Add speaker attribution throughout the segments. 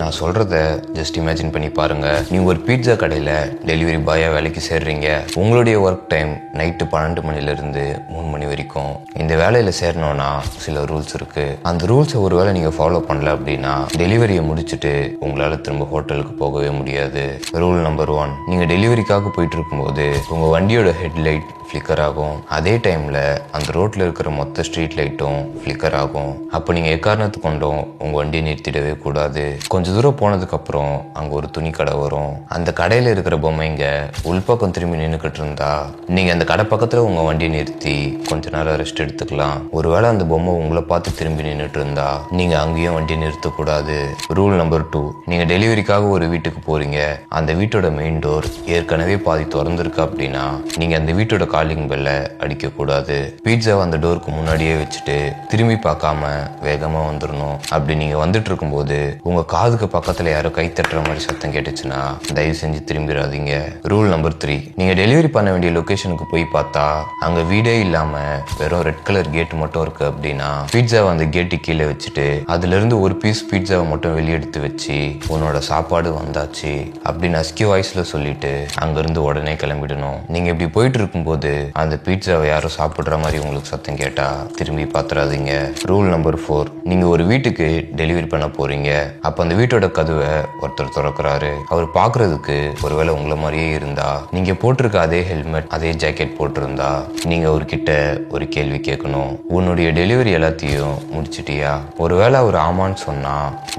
Speaker 1: நான் சொல்கிறத just imagine பண்ணி பாருங்கள். நீங்கள் ஒரு பீட்சா கடையில் டெலிவரி பாயாக வேலைக்கு சேர்றீங்க. உங்களுடைய ஒர்க் டைம் நைட்டு 12 மணிலேருந்து 3 மணி வரைக்கும். இந்த வேலையில் சேரணும்னா சில ரூல்ஸ் இருக்குது. அந்த ரூல்ஸை ஒரு வேளை நீங்கள் ஃபாலோ பண்ணல அப்படின்னா டெலிவரியை முடிச்சுட்டு உங்களால் திரும்ப ஹோட்டலுக்கு போகவே முடியாது. ரூல் நம்பர் 1, நீங்கள் டெலிவரிக்காக போயிட்டு இருக்கும்போது உங்கள் வண்டியோட ஹெட்லைட் ஃப்ளிக்கர் ஆகும். அதே டைமில் அந்த ரோட்டில் இருக்கிற மொத்த ஸ்ட்ரீட் லைட்டும் ஃப்ளிக்கர் ஆகும். அப்போ நீங்கள் எக்காரணத்து கொண்டும் உங்கள் வண்டியை நிறுத்திடவே கூடாது. கொஞ்சம் தூரம் போனதுக்கப்புறம் அங்கே ஒரு துணி கடை வரும். அந்த கடையில் இருக்கிற பொம்மைங்க உள்பக்கம் திரும்பி நின்றுக்கிட்டு இருந்தா நீங்கள் அந்த கடை பக்கத்தில் உங்கள் வண்டியை நிறுத்தி கொஞ்ச நேரம் ரெஸ்ட் எடுத்துக்கலாம். ஒருவேளை அந்த பொம்மை உங்களை பார்த்து திரும்பி நின்றுட்டு இருந்தா நீங்கள் அங்கேயும் வண்டியை நிறுத்தக்கூடாது. ரூல் நம்பர் 2, நீங்கள் டெலிவரிக்காக ஒரு வீட்டுக்கு போகிறீங்க. அந்த வீட்டோட மெயின் டோர் ஏற்கனவே பாதி திறந்துருக்கு அப்படின்னா நீங்கள் அந்த வீட்டோட காலிங் பெல்ல அடிக்கக்கூடாது. பீட்சாவை அந்த டோருக்கு முன்னாடியே வச்சுட்டு திரும்பி பார்க்காம வேகமாக வந்துடணும். அப்படி நீங்கள் வந்துட்டு இருக்கும்போது உங்கள் காதுக்கு பக்கத்தில் யாரோ கை தட்டுற மாதிரி சத்தம் கேட்டுச்சுன்னா தயவு செஞ்சு திரும்பிடாதீங்க. ரூல் நம்பர் 3, நீங்கள் டெலிவரி பண்ண வேண்டிய லொக்கேஷனுக்கு போய் பார்த்தா அங்கே வீடே இல்லாமல் வெறும் ரெட் கலர் கேட் மட்டும் இருக்கு அப்படின்னா பீட்சாவை அந்த கேட்டு கீழே வச்சுட்டு அதுலேருந்து ஒரு பீஸ் பீட்சாவை மட்டும் வெளியெடுத்து வச்சு உன்னோட சாப்பாடு வந்தாச்சு அப்படின்னு அஸ்கி வாய்ஸில் சொல்லிட்டு அங்கேருந்து உடனே கிளம்பிடணும். நீங்கள் இப்படி போயிட்டு இருக்கும்போது அந்த பீட்சாவை யாரும் சாப்பிடுற மாதிரி உங்களுக்கு சத்தம் கேட்டா திரும்பி பாத்துறாதீங்க. ரூல் நம்பர் 4, நீங்க ஒரு வீட்டுக்கு டெலிவரி பண்ண போறீங்க. அப்ப அந்த வீட்டோட கதவை ஒருத்தர் திறக்கிறாரு. அவர் பாக்குறதுக்கு ஒருவேளை உங்களை மாதிரியே இருந்தா நீங்க போட்டிருக்க அதே ஹெல்மெட் அதே ஜாக்கெட் போட்டிருந்தா நீங்க அவர்கிட்ட ஒரு கேள்வி கேட்கணும். உன்னுடைய டெலிவரி எல்லாத்தையும் முடிச்சிட்டியா? ஒருவேளை அவர் ஆமான்னு சொன்னா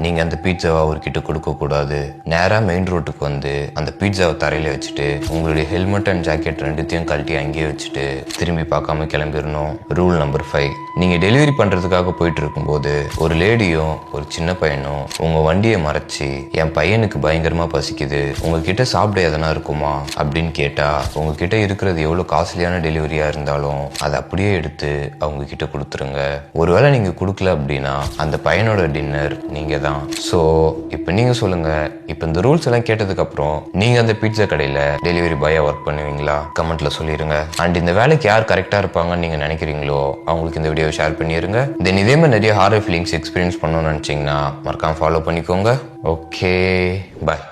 Speaker 1: நீங்க அந்த பீட்சாவை அவர்கிட்ட கொடுக்க கூடாது. நேரா மெயின் ரோட்டுக்கு வந்து அந்த பீட்சாவை தரையில வச்சுட்டு உங்களுடைய ஹெல்மெட் அண்ட் ஜாக்கெட் ரெண்டுத்தையும் கழட்டி அங்கேயே வச்சுட்டு திரும்பி பார்க்காம கிளம்பிடணும். ரூல் நம்பர் 5, நீங்க டெலிவரி பண்றதுக்காக போயிட்டு இருக்கும்போது ஒரு லேடியும் ஒரு சின்ன பையனும் உங்க வண்டியை மறைச்சு என் பையனுக்கு பயங்கரமா பசிக்குது, உங்ககிட்ட சாப்பிட எதனா இருக்குமா அப்படின்னு கேட்டா உங்ககிட்ட இருக்கிறது எவ்வளவு காஸ்ட்லியான டெலிவரியா இருந்தாலும் அதை அப்படியே எடுத்து அவங்க கிட்ட கொடுத்துருங்க. ஒருவேளை நீங்க கொடுக்கல அப்படின்னா அந்த பையனோட டின்னர் நீங்க தான். ஸோ இப்போ நீங்க சொல்லுங்க, இப்போ இந்த ரூல்ஸ் எல்லாம் கேட்டதுக்கு அப்புறம் நீங்க அந்த பீட்சா கடையில டெலிவரி பாயா ஒர்க் பண்ணுவீங்களா? கமெண்ட்ல சொல்லிருங்க. அண்ட் இந்த வேலைக்கு யார் கரெக்டா இருப்பாங்கன்னு நீங்க நினைக்கிறீங்களோ அவங்களுக்கு இந்த வீடியோ ஷேர் பண்ணிருங்க. தென் இதே மாதிரி நிறைய ஹாரர் ஃபீலிங்ஸ் எக்ஸ்பீரியன்ஸ் பண்ணணும்னு நினைச்சீங்கன்னா மறக்காம ஃபாலோ பண்ணிக்கோங்க. ஓகே, பாய்.